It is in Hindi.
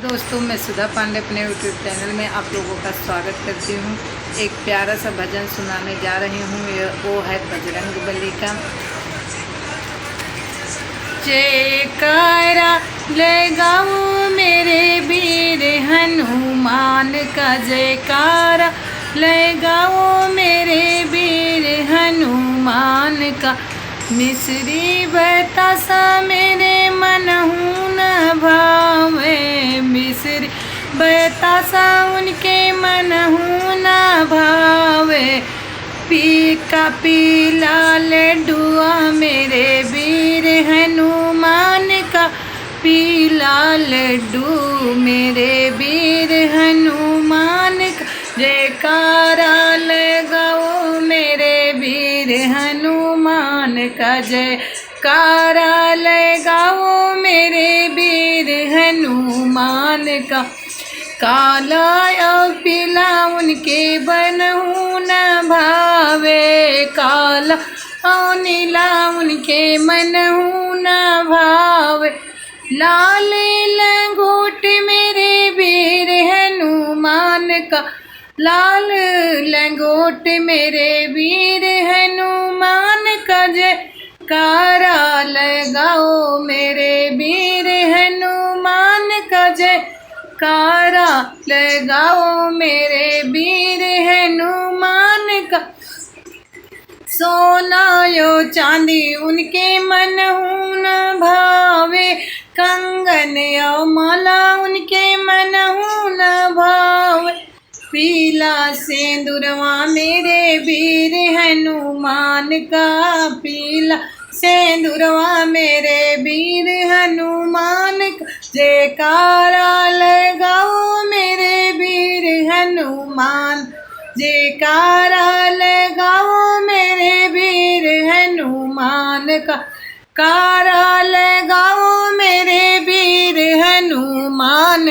दोस्तों, मैं सुधा पांडे अपने यूट्यूब चैनल में आप लोगों का स्वागत करती हूँ। एक प्यारा सा भजन सुनाने जा रही हूँ। वो है बजरंगबली का। जयकारा लगाओ मेरे वीर हनुमान का, जयकारा लगाओ मेरे वीर हनुमान का। मिसरी बतासा मेरे मनहु न भावे, मिसरी बतासा उनके मनहु न भावे। पीका पीला लड्डुआ मेरे वीर हनुमान का, पीला लड्डू मेरे वीर हनुमान का। जयकारा लगाओ मेरे वीर हनुमान का, जयकारा लगाओ मेरे वीर हनुमान का। काला और पीला उनके बनहु न भावे, काला और नीला उनके मनहु न भावे। लाल लंगोट मेरे वीर हनुमान का, लाल लंगोट मेरे वीर हनुमान का। जयकारा लगाओ मेरे वीर हनुमान का, जयकारा लगाओ मेरे वीर हनुमान का। सोना यो चांदी उनके मनहु न भावे, कंगन यो माला उनके मनहु न भावे। पीला सिंदूरवा मेरे वीर हनुमान का, पीला सिंदूरवा मेरे वीर हनुमान का। जयकारा लगाओ मेरे वीर हनुमान, जयकारा लगाओ मेरे वीर हनुमान का। कारा लगाओ मेरे वीर हनुमान।